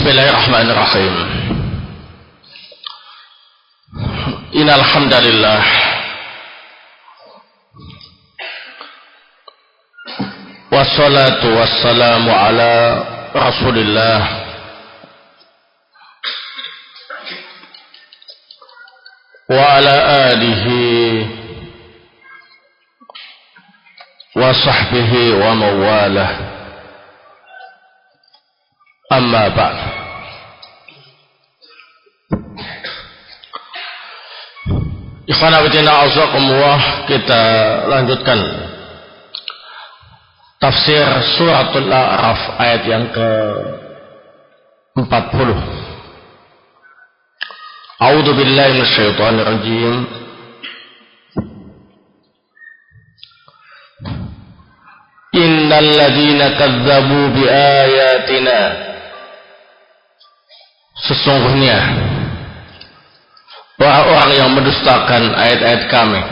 Bismillahirrahmanirrahim. Innal hamdalillah wassalatu wassalamu ala Rasulillah wa ala alihi wa sahbihi wa mawalah. Amma ba'd. Ikhwana fillah azakumullah, kita lanjutkan tafsir suratul A'raf ayat yang ke-40. A'udzu billahi minasyaitonir rajim. Innal ladzina kadzdzabu biayatina, sesungguhnya orang-orang yang mendustakan ayat-ayat kami,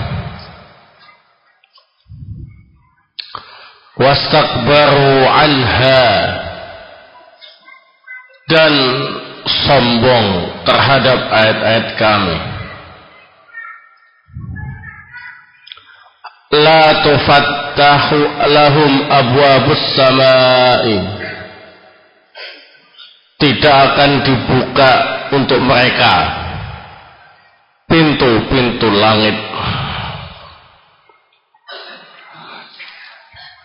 wastakbaru anha, dan sombong terhadap ayat-ayat kami, la tufattahu lahum abwabus samai, tidak akan dibuka untuk mereka pintu-pintu langit,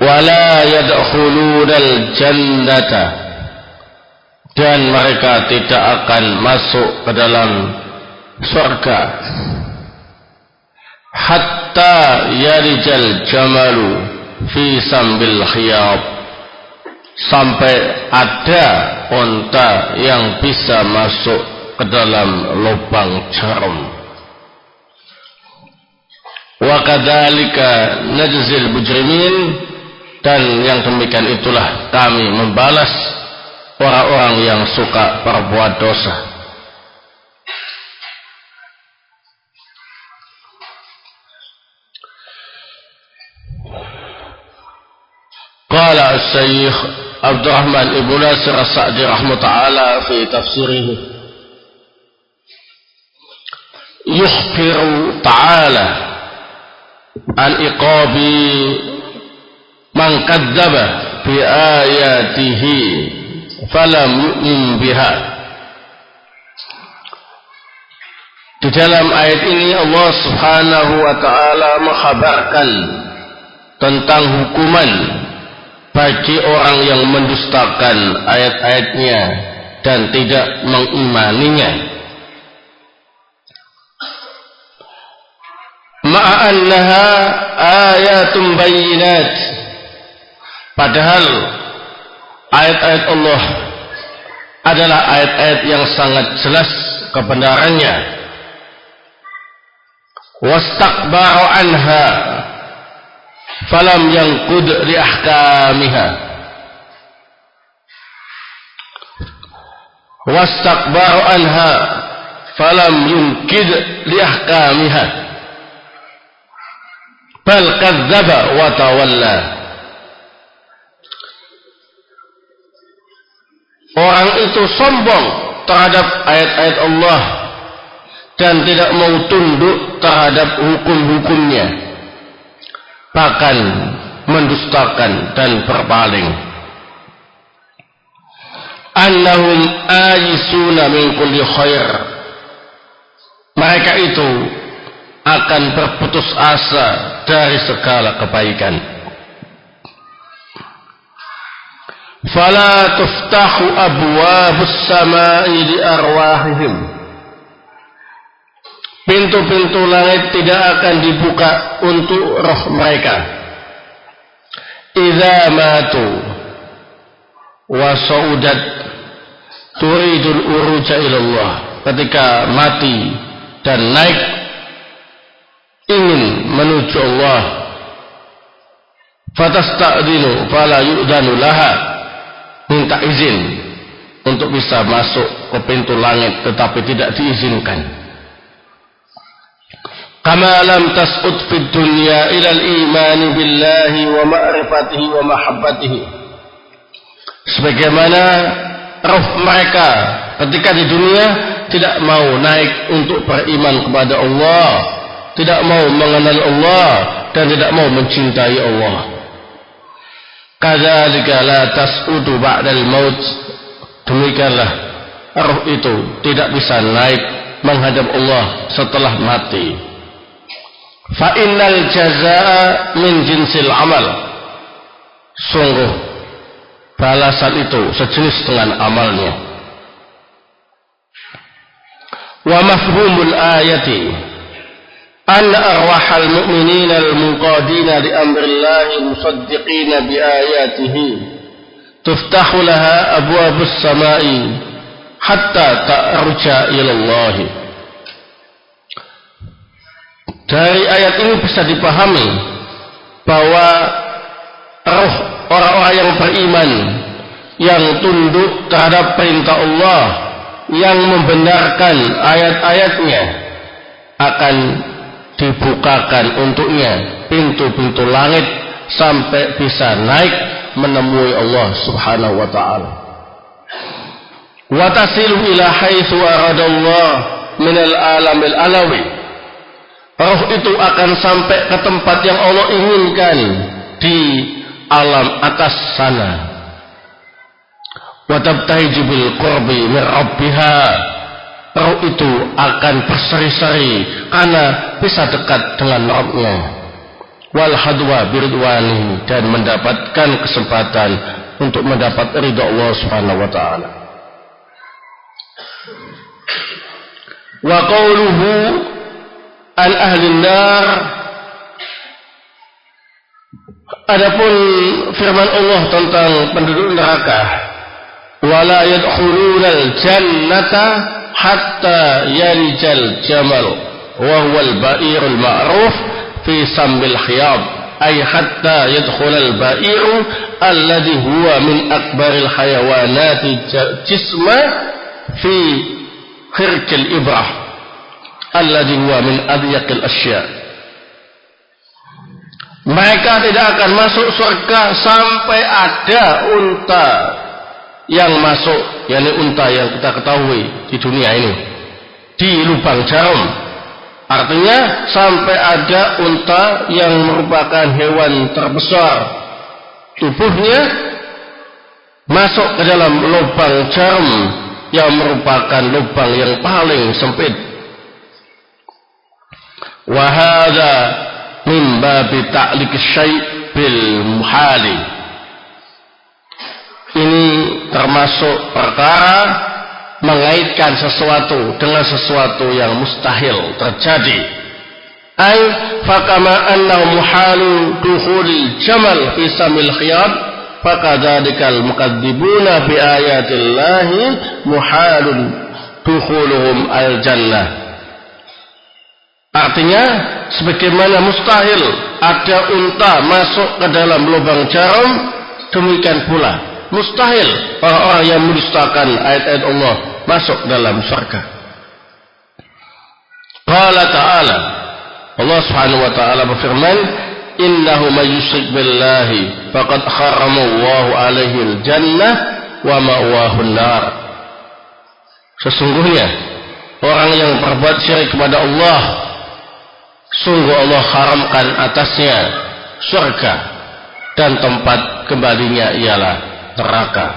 wala yadkhulunal jannata, dan mereka tidak akan masuk ke dalam surga, hatta yalijal jamalu fi sambil khiyab, sampai ada unta yang bisa masuk ke dalam lubang jarum. Wa kadzalika najzil mujrimin, dan yang demikian itulah kami membalas orang-orang yang suka berbuat dosa. Qala Syekh Abdurrahman Ibnu Nasir As-Sa'di rahimahullah ta'ala fi tafsirihi, yukhbiru ta'ala an iqabi man kadzdzaba bi ayatihi falam yu'min biha. Di dalam ayat ini Allah Subhanahu wa ta'ala mengkhabarkan tentang hukuman bagi orang yang mendustakan ayat-ayatnya dan tidak mengimaninya. Ma'annaha ayatun bayyinat, padahal ayat-ayat Allah adalah ayat-ayat yang sangat jelas kebenarannya. Wastakbaru anha falam yanqud li ahkamiha, wastakbaru anha falam yunkid li ahkamiha, bal kadzdzaba wa tawalla. Orang itu sombong terhadap ayat-ayat Allah dan tidak mau tunduk terhadap hukum-hukumnya, bahkan mendustakan dan berpaling. Annahum ayisuna min kulli khair, mereka itu akan berputus asa dari segala kebaikan. Fala tuftahu abwabus samai li arwahihim, pintu-pintu langit tidak akan dibuka untuk roh mereka. Idza matu wa saudat turidul uruja ilallah, ketika mati dan naik ingin menuju Allah. Fatasta'dinu fala yu'danu laha, minta izin untuk bisa masuk ke pintu langit tetapi tidak diizinkan. Kama lam tas'ud fid dunya ila al-iman billahi wa ma'rifatihi wa mahabbatihi, sebagaimana roh mereka ketika di dunia tidak mau naik untuk beriman kepada Allah, tidak mau mengenal Allah, dan tidak mau mencintai Allah. Kadzalika la tas'udu ba'dal maut. Demikianlah roh itu tidak bisa naik menghadap Allah setelah mati. Fa innal jazaa min jinsil amal. Sungguh balasan itu sejenis dengan amalnya. Wa mafhumul ayati anna arwahal mu'minina al-munqadina li amrillahi musaddiqina bi ayatihi tuftahu laha abwabus samai hatta ta'ruja ila Allah. Dari ayat ini bisa dipahami bahwa roh orang-orang yang beriman, yang tunduk terhadap perintah Allah, yang membenarkan ayat-ayatnya, akan dibukakan untuknya pintu-pintu langit sampai bisa naik menemui Allah Subhanahu wa ta'ala. Wa tasilu ila haitsu aradallah minal alamil alawi. Roh itu akan sampai ke tempat yang Allah inginkan di alam atas sana. Wa tabtahiju bil qurbi min rabbiha. Roh itu akan berseri-seri karena bisa dekat dengan Rabbnya. Wal hadwa biridwani, dan mendapatkan kesempatan untuk mendapat ridha Allah Subhanahu wa taala. Wa qawluhu an ahli nar. Adapun firman Allah tentang penduduk neraka, wala yadkhulunal jannata hatta yalijal jamal wa huwal ba'irul ma'ruf fi sambil khiyab, ay hatta yadkhulal ba'iru alladhi huwa min akbaril hayawanati jisma fi khirkil ibrah alladhi huwa min adyaqil asya. Mereka tidak akan masuk surga sampai ada unta yang masuk, yakni unta yang kita ketahui di dunia ini, di lubang jarum. Artinya sampai ada unta yang merupakan hewan terbesar, tubuhnya masuk ke dalam lubang jarum yang merupakan lubang yang paling sempit. Wa hadza min babi ta'liq syai' bil muhali. Ini termasuk perkara mengaitkan sesuatu dengan sesuatu yang mustahil terjadi. Ay fakama annahu muhalu dukhulil jamal fi samil khiyab, fakadzadikal mukadzibuna bi ayatillahi muhalun dukhuluhum al jannah. Artinya sebagaimana mustahil ada unta masuk ke dalam lubang jarum, demikian pula mustahil orang-orang yang mendustakan ayat-ayat Allah masuk dalam surga. Qala ta'ala, Allah Subhanahu wa ta'ala berfirman, innahu may yusyrik billahi faqad harrama Allahu alaihi al-jannah wa ma'wahu an-nar. Sesungguhnya orang yang berbuat syirik kepada Allah, sungguh Allah haramkan atasnya surga, dan tempat kembalinya ialah neraka.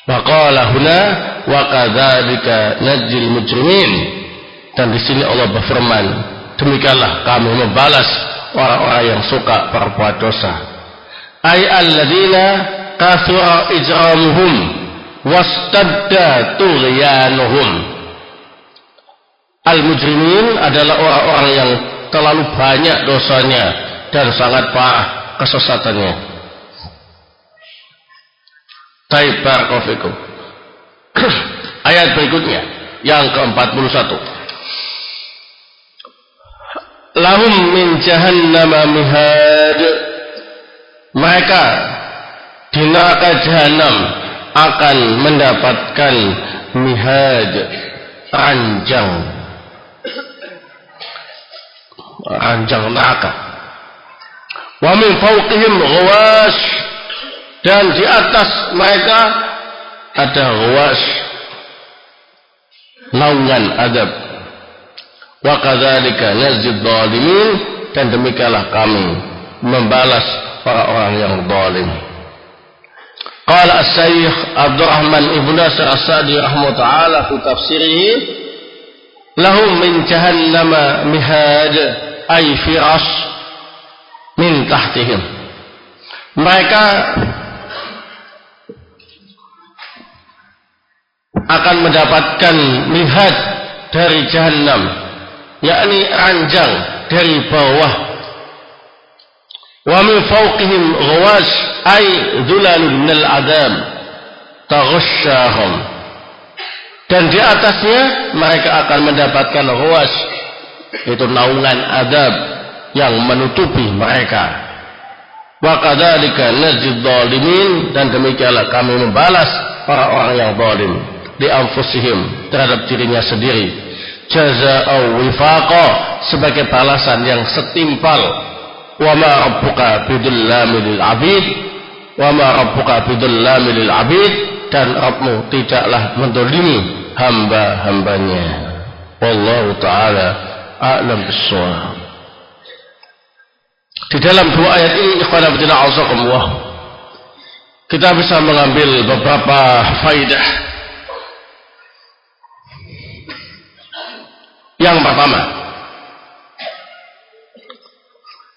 Wa qala huna wa kadzalika najzil mujrimin. Dan di sini Allah berfirman, demikianlah kami membalas orang-orang yang suka berbuat dosa. Ay alladzina kasura ijramuhum wastadda tughyanuhum. Al-mujrimin adalah orang-orang yang terlalu banyak dosanya dan sangat parah kesesatannya. Taib barakallahu fikum. Ayat berikutnya yang ke-41. Lahum min jahannama mihad. Mereka di neraka jahanam akan mendapatkan mihad, ranjang neraka. Wa min fawqihim ghawash, dan di atas mereka ada ghawas, naungan adab. Wa kadzalika najzid dzalimin, dan demikianlah kami membalas orang-orang yang zalim. Qala Asy-Syaikh Abdurrahman Ibnu Nasir As-Sa'di rahimahullah ta'ala fi tafsirihi, lahum min jahannama mihad ay firas min tahtihim. Mereka akan mendapatkan mihad dari jahannam, yakni ranjang dari bawah. Wa min fawqihim ghawash ay dhulalun minal adab taghashshahum, dan di atasnya mereka akan mendapatkan ghawash, itu naungan adab yang menutupi mereka. Wa kadzalika najzid dzalimin, dan demikianlah kami membalas orang-orang yang zalim di anfusihim, terhadap dirinya sendiri, jazaa'u wifaqa, sebagai balasan yang setimpal. Wa ma rabbuka bidullamil abid, wa ma rabbuka bidullamil abid, dan Rabbmu tidaklah mendolimi hamba-hambanya. Wallahu ta'ala a'lam bissawab. Di dalam dua ayat ini, ikhwan fillah a'azakumullah, kita bisa mengambil beberapa faidah. Yang pertama,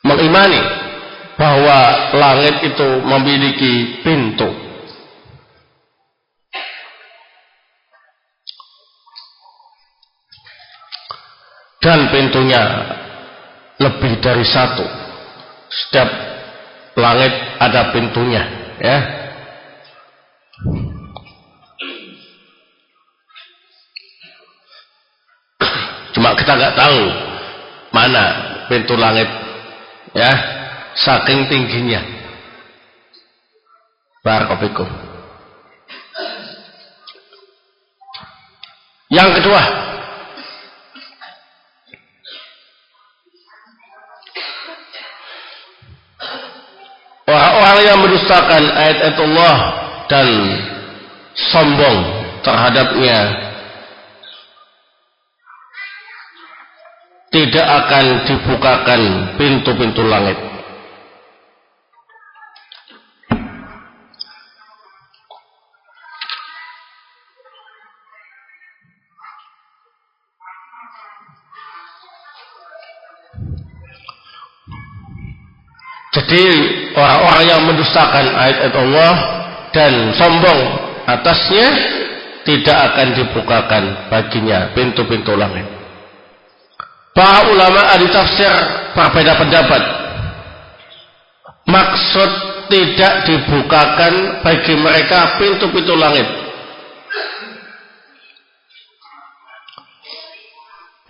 mengimani bahwa langit itu memiliki pintu. Dan pintunya lebih dari satu. Setiap langit ada pintunya, ya. Cuma kita nggak tahu mana pintu langit, ya, saking tingginya. Barakallahu. Yang kedua, orang-orang yang mendustakan ayat-ayat Allah dan sombong terhadapnya tidak akan dibukakan pintu-pintu langit. Jadi orang-orang yang mendustakan ayat-ayat Allah dan sombong atasnya tidak akan dibukakan baginya pintu-pintu langit. Para ulama ahli tafsir berbeda pendapat. Maksud tidak dibukakan bagi mereka pintu-pintu langit.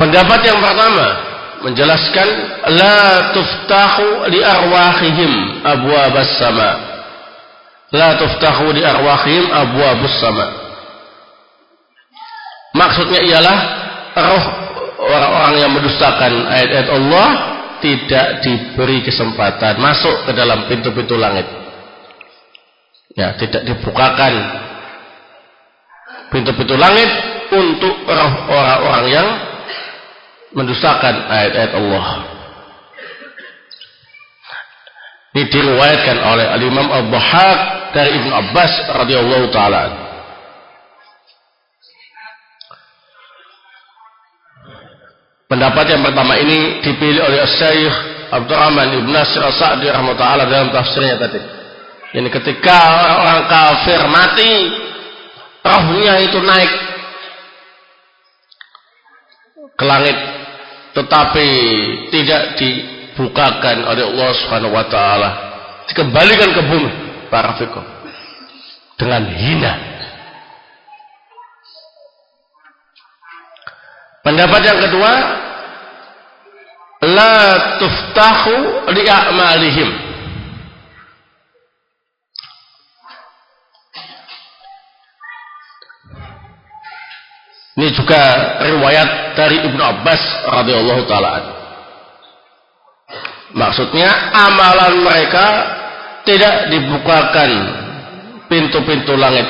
Pendapat yang pertama menjelaskan la tuftahu li arwahihim abwabas sama. La tuftahu li arwahihim abwabus sama. Maksudnya ialah roh orang-orang yang mendustakan ayat-ayat Allah tidak diberi kesempatan masuk ke dalam pintu-pintu langit. Ya, tidak dibukakan pintu-pintu langit untuk orang-orang yang mendustakan ayat-ayat Allah. Ini diriwayatkan oleh Al-Imam Ad-Dhahhak dari Ibnu Abbas radhiyallahu taala. Pendapat yang pertama ini dipilih oleh Syekh Abdurrahman Ibnu Nasir As-Sa'di rahimahullah taala dalam tafsirnya tadi. Ini ketika orang kafir mati, rohnya itu naik ke langit, tetapi tidak dibukakan oleh Allah Subhanahu wa taala, dikembalikan ke bumi, barafikum, dengan hina. Pendapat yang kedua, la tuftahu li a'malihim. Ini juga riwayat dari Ibnu Abbas radhiyallahu taala. Maksudnya amalan mereka tidak dibukakan pintu-pintu langit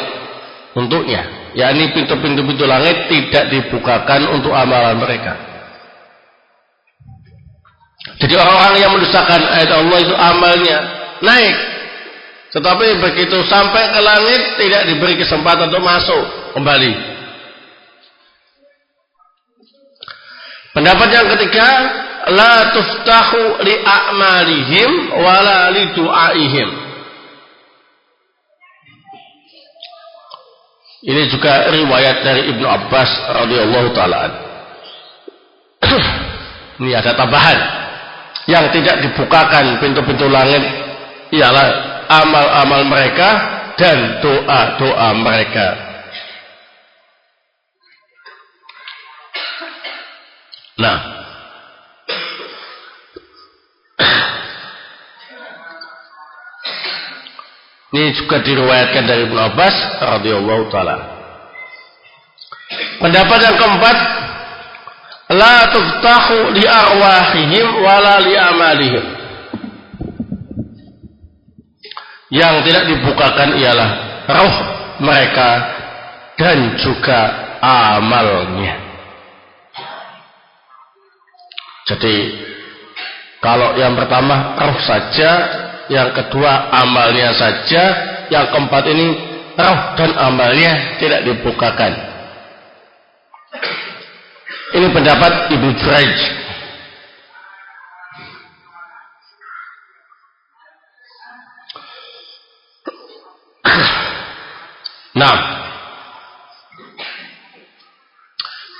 untuknya, yakni pintu-pintu langit tidak dibukakan untuk amalan mereka. Jadi orang-orang yang mendustakan ayat Allah itu amalnya naik, tetapi begitu sampai ke langit tidak diberi kesempatan untuk masuk kembali. Pendapat yang ketiga, la tuftahu li a'malihim wala li du'aihim. Ini juga riwayat dari Ibnu Abbas radhiyallahu taala. Ini ada tambahan, yang tidak dibukakan pintu-pintu langit ialah amal-amal mereka dan doa-doa mereka. Nah, ini juga diriwayatkan dari Ibnu Abbas radhiyallahu taala. Pendapat yang keempat, la tuftahu li arwahihim wala li amalihim. Yang tidak dibukakan ialah roh mereka dan juga amalnya. Jadi kalau yang pertama roh saja, yang kedua amalnya saja, yang keempat ini roh dan amalnya tidak dibukakan. Ini pendapat Ibnu Jurayj. Nah,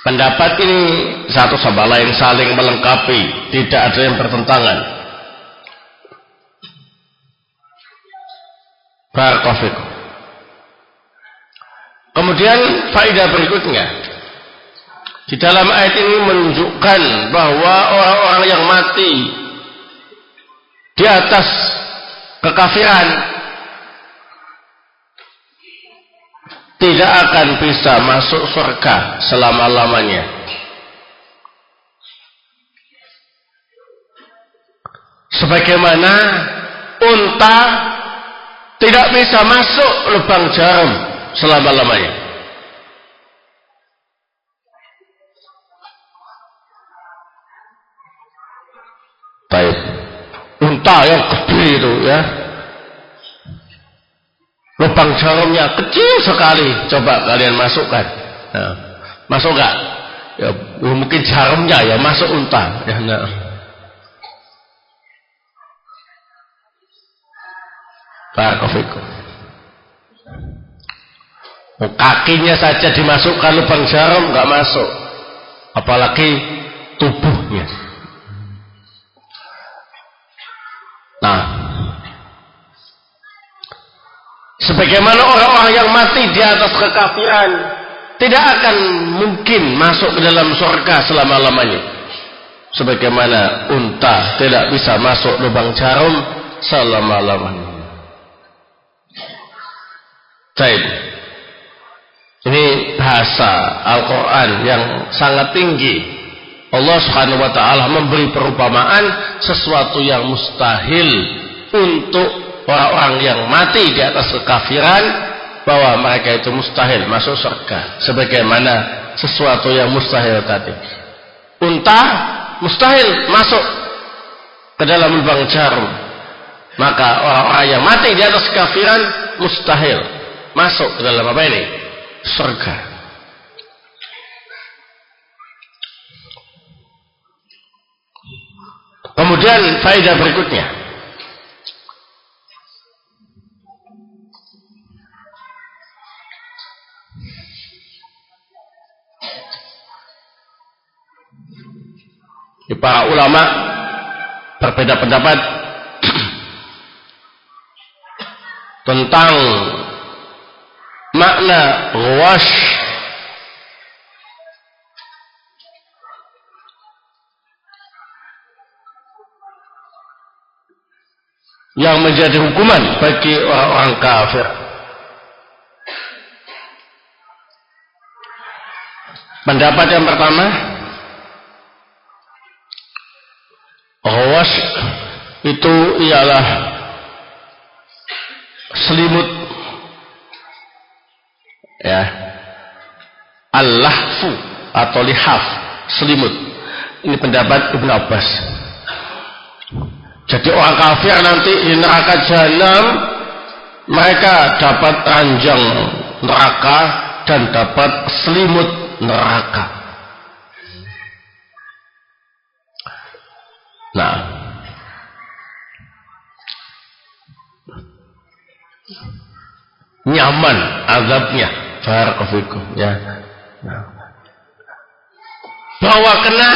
pendapat ini satu sama lain saling melengkapi, tidak ada yang bertentangan. Barakallahu fikum. Kemudian faedah berikutnya, di dalam ayat ini menunjukkan bahwa orang-orang yang mati di atas kekafiran tidak akan bisa masuk surga selama-lamanya. Sebagaimana unta tidak bisa masuk lubang jarum selama-lamanya. Baik, unta yang gede itu ya, lubang jarumnya kecil sekali. Coba kalian masukkan. Nah, masuk gak? Ya, mungkin jarumnya ya masuk unta. Ya, nah. Barakallahu. Kakinya saja dimasukkan lubang jarum nggak masuk, apalagi tubuhnya. Nah, sebagaimana orang-orang yang mati di atas kekafiran tidak akan mungkin masuk ke dalam surga selama-lamanya, sebagaimana unta tidak bisa masuk lubang jarum selama-lamanya. Baik, ini bahasa Al-Quran yang sangat tinggi. Allah Subhanahu wa ta'ala memberi perumpamaan sesuatu yang mustahil untuk orang-orang yang mati di atas kekafiran, bahwa mereka itu mustahil masuk surga, sebagaimana sesuatu yang mustahil tadi. Unta mustahil masuk ke dalam lubang jarum, maka orang-orang yang mati di atas kekafiran mustahil masuk ke dalam apa ini? Surga. Kemudian faedah berikutnya, para ulama berbeda pendapat tentang makna ghawash. Yang menjadi hukuman bagi orang-orang kafir. Pendapat yang pertama, ghawash itu ialah selimut Ya. Al-lahfu atau lihaf, selimut. Ini pendapat Ibnu Abbas. Jadi orang kafir nanti di neraka jahanam, mereka dapat ranjang neraka dan dapat selimut neraka. Nah, nyaman azabnya, barakallahu ya. Nah. Bahwa kena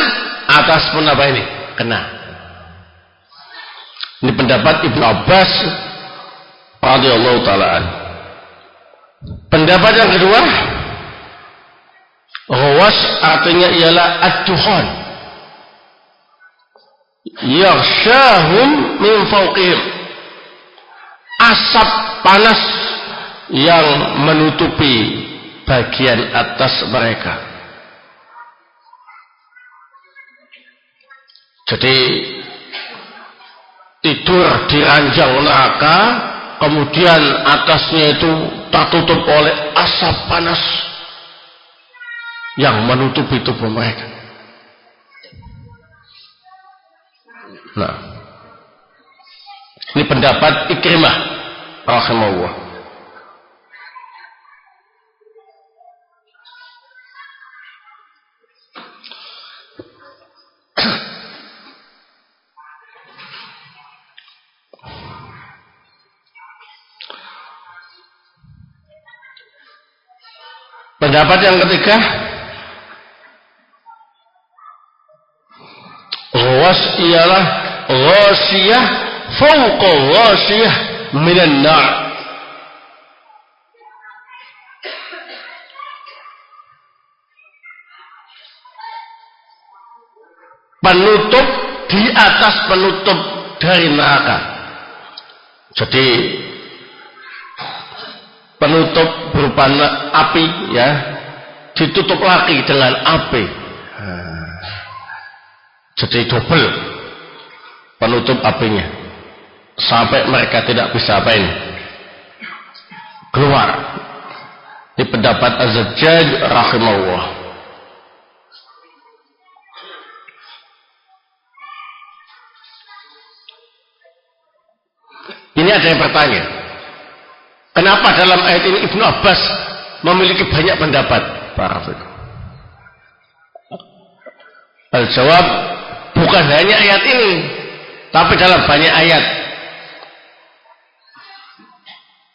atas pun apa ini? Kena. Ini pendapat Ibnu Abbas radhiyallahu taala an. Pendapat yang kedua, ghawas artinya ialah ad-duhan. Yaghshahum min fawqihim. Asap panas yang menutupi bagian atas mereka. Jadi tidur di ranjang neraka, kemudian atasnya itu tertutup oleh asap panas yang menutupi tubuh mereka. Nah, ini pendapat Ikrimah rahimahullah. Pendapat yang ketiga, ghawas ialah ghasiyah fawqa ghasiyah minan nar. Penutup di atas penutup dari neraka. Jadi penutup berupa api, ya, ditutup lagi dengan api. Jadi double penutup apinya sampai mereka tidak bisa apain keluar. Di pendapat Az-Zajjaj rahimahullah. Ini ada yang bertanya, kenapa dalam ayat ini Ibnu Abbas memiliki banyak pendapat? Al-jawab, bukan hanya ayat ini, tapi dalam banyak ayat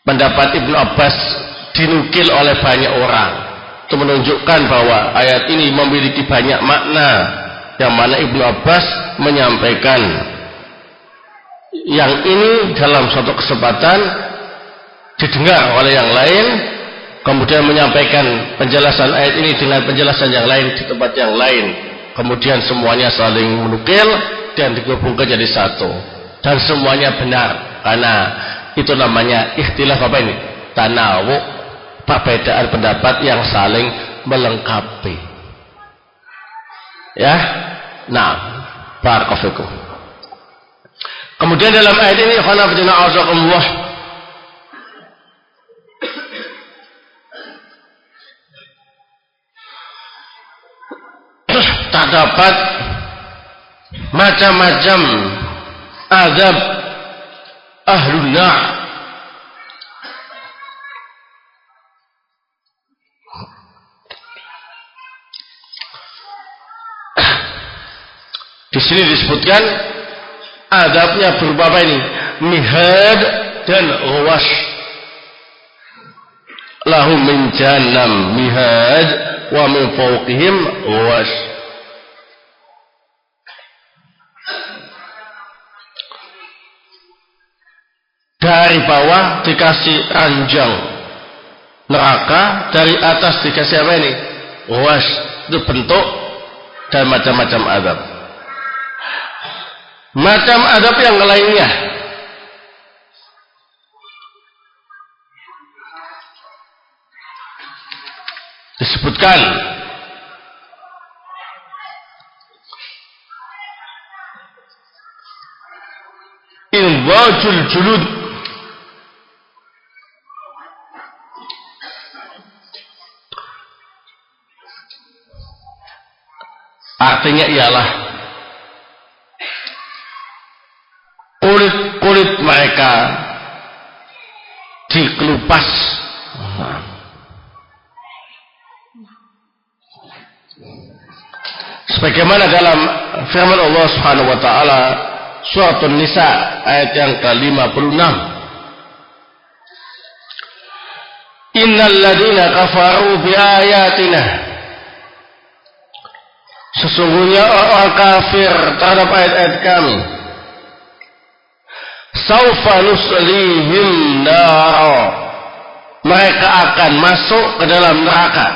pendapat Ibnu Abbas dinukil oleh banyak orang. Itu menunjukkan bahwa ayat ini memiliki banyak makna, yang mana Ibnu Abbas menyampaikan yang ini dalam suatu kesempatan didengar oleh yang lain, kemudian menyampaikan penjelasan ayat ini dengan penjelasan yang lain di tempat yang lain, kemudian semuanya saling menukil dan digabungkan jadi satu, dan semuanya benar, karena itu namanya ikhtilaf apa ini? Tanawu, perbedaan pendapat yang saling melengkapi. Ya, nah, barakallahu. Kemudian dalam ayat ini, khonafidina azakumullah, terdapat macam-macam azab ahlun nar. Di sini disebutkan azabnya berupa apa ini? Mihad dan ghawas. Lahum min jahannam mihad wa min fawqihim ghawas. Dari bawah dikasih ranjang neraka, dari atas dikasih apa ini? Ghawas. Itu bentuk dan macam-macam azab. Macam azab yang lainnya disebutkan inwajul julud, Artinya ialah kulit mereka dikelupas. Sebagaimana dalam firman Allah Subhanahu wa taala surat An-Nisa ayat yang ke-56. Innal ladzina kafaru biayatina, sesungguhnya orang kafir terhadap ayat-ayat kami, saufa nuslihim nara, mereka akan masuk ke dalam neraka.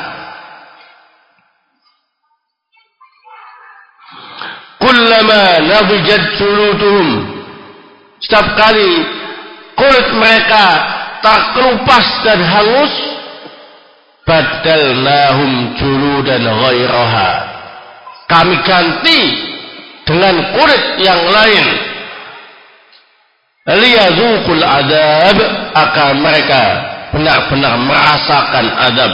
Kullama nabijat juluduhum, setiap kali kulit mereka terkelupas dan hangus, badalnahum juludan ghairaha, kami ganti dengan kulit yang lain. Liyadzuqul adzab, akan mereka benar-benar merasakan azab.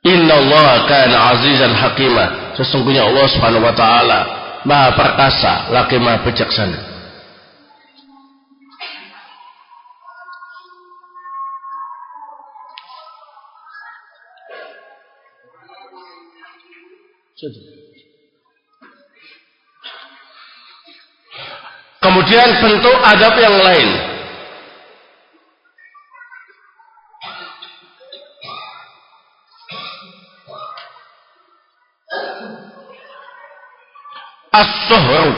Innallaha kana azizan hakima, sesungguhnya Allah Subhanahu wa taala Maha perkasa lagi Maha bijaksana. Kemudian bentuk adab yang lain, as-suhru,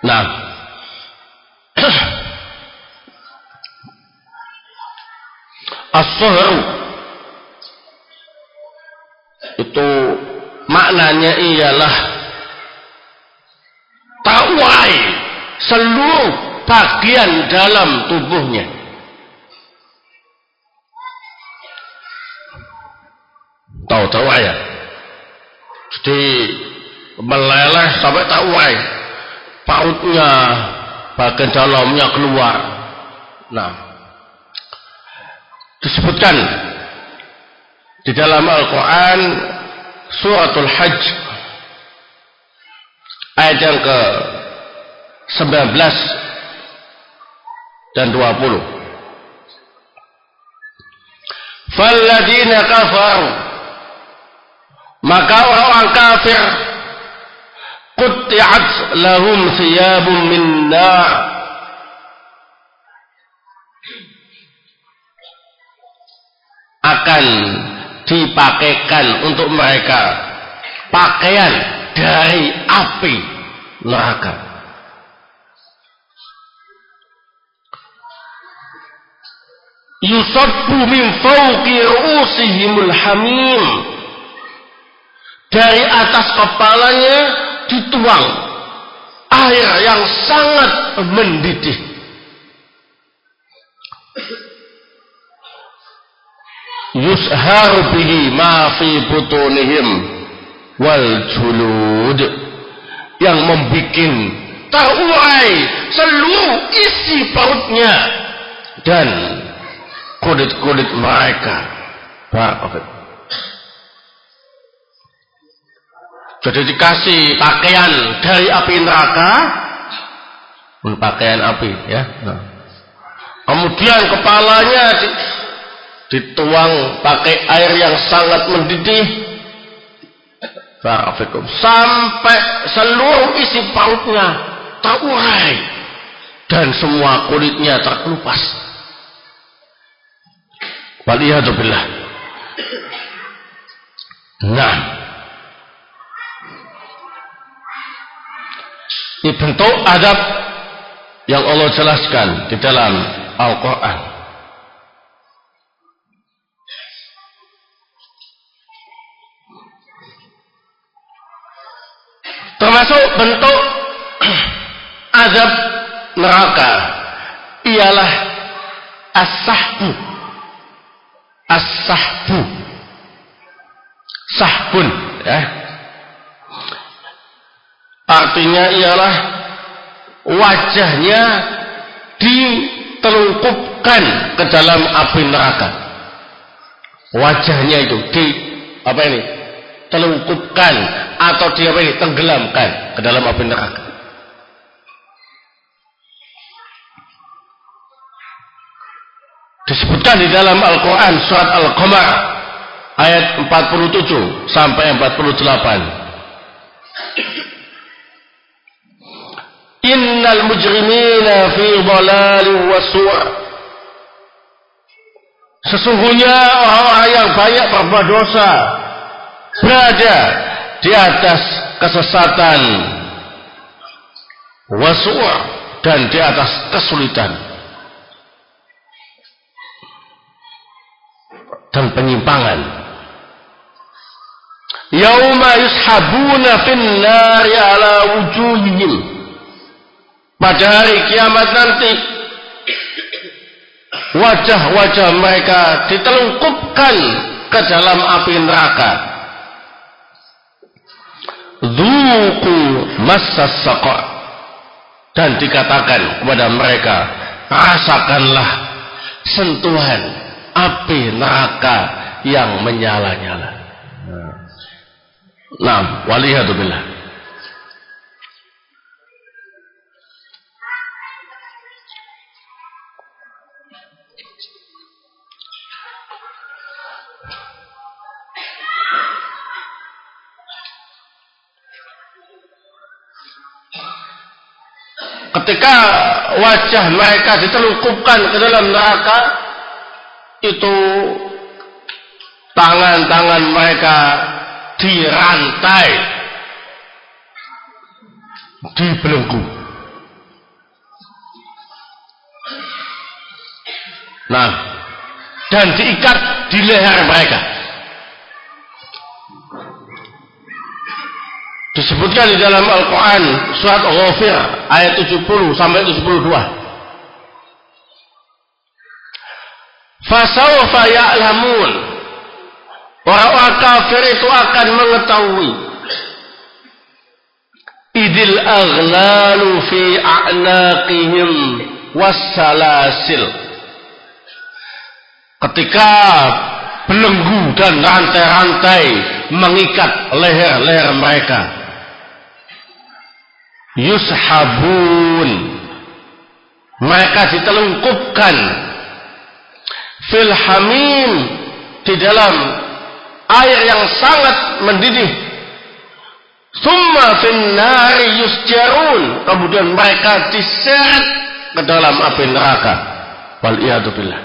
nah, as-suhru itu maknanya ialah tawai seluruh bagian dalam tubuhnya. Tahu tawai ya? Jadi meleleh sampai tawai, pautnya bagian dalamnya keluar. Nah, disebutkan di dalam Al-Quran Suratul Hajj ayat yang ke-19 dan 20. Falladzina kafaru, maka orang-orang kafir, qutti'at lahum thiyabun min nar, akan dipakaikan untuk mereka pakaian dari api neraka. Yusabbu min fawqi ru'usihimul hamim, dari atas kepalanya dituang air yang sangat mendidih. Yusharu bihi ma fi butunihim wal julud, yang membikin terurai seluruh isi perutnya dan kulit-kulit mereka. Jadi dikasih pakaian dari api neraka, pakaian api ya. Nah. Kemudian kepalanya dituang pakai air yang sangat mendidih, sampai seluruh isi perutnya terurai dan semua kulitnya terkelupas. Waliyadzubillah. Nah, ini bentuk adab yang Allah jelaskan di dalam Al-Quran. Termasuk bentuk azab neraka ialah as-sahbu. as-sahbu, sahbun, ya. Artinya ialah wajahnya ditelungkupkan ke dalam api neraka. Wajahnya itu telungkupkan atau tenggelamkan ke dalam api neraka. Disebutkan di dalam Al-Quran surat Al-Qamar ayat 47 sampai 48. Innal mujrimina fi dhalalin wa su'. Sesungguhnya orang-orang yang banyak berbuat dosa berada di atas kesesatan, wa su' dan di atas kesulitan dan penyimpangan. Yauma yushabuna fin nari ala wujuhihim. Pada hari kiamat nanti wajah-wajah mereka ditelungkupkan ke dalam api neraka. Dzuqu massas saqar. Dan dikatakan kepada mereka, rasakanlah sentuhan api neraka yang menyala-nyala. Nah, waliyadzubillah. Ketika wajah mereka ditelungkupkan ke dalam neraka, itu tangan-tangan mereka dirantai, dibelenggu. Nah, dan diikat di leher mereka. Disebutkan di dalam Al-Quran surat Ghafir ayat 70 sampai 72. Fasawfa ya'lamun. Orang-orang kafir itu akan mengetahui. Idil aghlalu fi a'naqihim wassalasil. Ketika belenggu dan rantai-rantai mengikat leher-leher mereka. Yushabun. Mereka ditelungkupkan fil hamim, di dalam air yang sangat mendidih. Summa fin nari yusjarun. Kemudian mereka diseret ke dalam api neraka. Wal iyadu billah.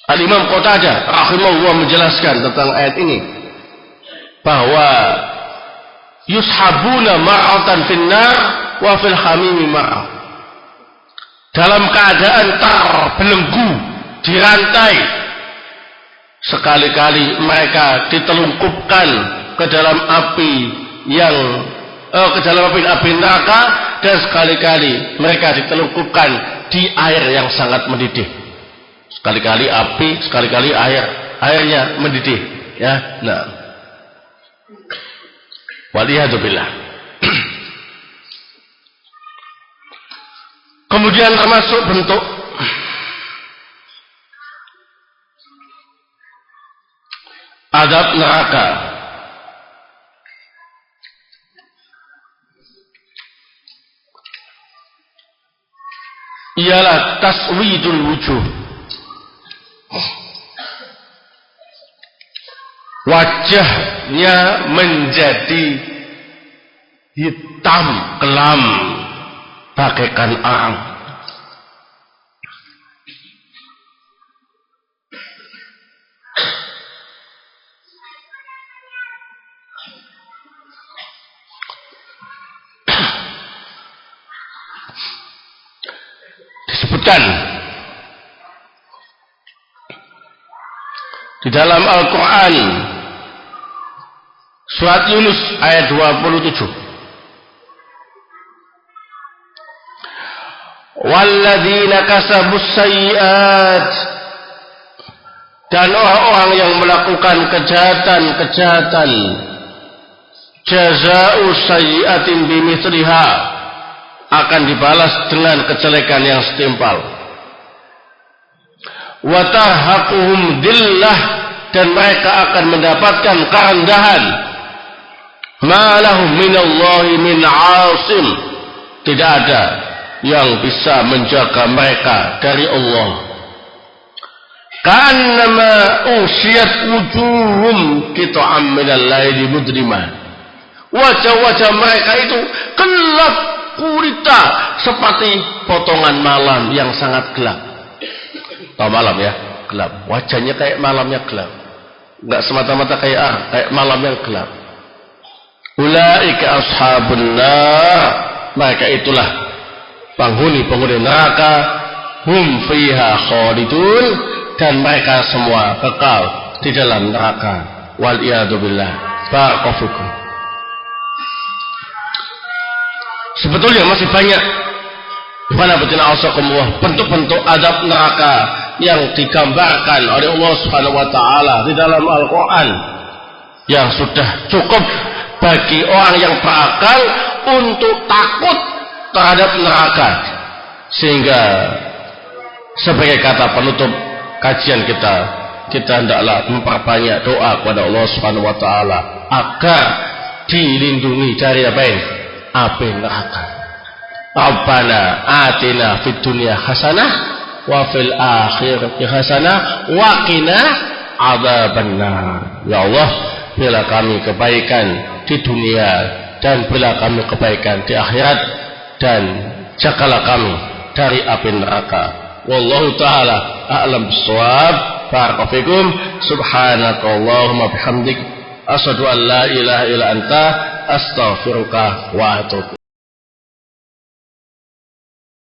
Al-Imam Qatadah rahimahullah menjelaskan tentang ayat ini bahwa yushabuna mar'atan fin nar wa fil hamimi mar'ah. Dalam keadaan terbelenggu, dirantai, sekali-kali mereka ditelungkupkan ke dalam api api neraka, dan sekali-kali mereka ditelungkupkan di air yang sangat mendidih. Sekali-kali api, sekali-kali airnya mendidih, ya. Nah, waliyadzubillah. Kemudian termasuk bentuk azab neraka ialah taswidul wujuh. Wajahnya menjadi hitam kelam bagaikan arang. Disebutkan di dalam Al-Quran surat Yunus ayat 27. walladzina kasabus sayyi'at, dan orang-orang yang melakukan kejahatan-kejahatan, jazaa'u sayyi'atin bimithliha, akan dibalas dengan kejelekan yang setimpal. Wa tarhaquhum dhillah, dan mereka akan mendapatkan kerendahan. Ma lahum minallahi min 'asim, tidak ada yang bisa menjaga mereka dari Allah. Kannama usyat wujuhum qita'am minal laili mudrimah, wajah-wajah mereka itu gelap gulita seperti potongan malam yang sangat gelap. Tahu malam ya, gelap. Wajahnya kayak malamnya gelap. Enggak semata-mata kayak malam yang gelap. Ulaika ashabun nar, mereka itulah penghuni-penghuni neraka. Hum fiha khalidun, dan mereka semua kekal di dalam neraka. Wal iyadu billah. Barakallahu. Sebetulnya masih banyak bentuk-bentuk adab neraka yang digambarkan oleh Allah Subhanahu wa taala di dalam Al-Qur'an, yang sudah cukup bagi orang yang berakal untuk takut terhadap neraka. Sehingga sebagai kata penutup kajian kita hendaklah memperbanyak doa kepada Allah Subhanahu wa taala agar dilindungi dari api neraka. Rabbana atina fid dunya hasanah wa fil akhirati hasanah wa qina adzabannar. Ya Allah, berilah kami kebaikan di dunia dan berilah kami kebaikan di akhirat, dan jagalah kami dari api neraka. Wallahu taala a'lam bissawab. Barakallahu fikum. Subhanakallahumma bihamdik, asyhadu an la ilaha illa anta, astaghfiruka wa atubu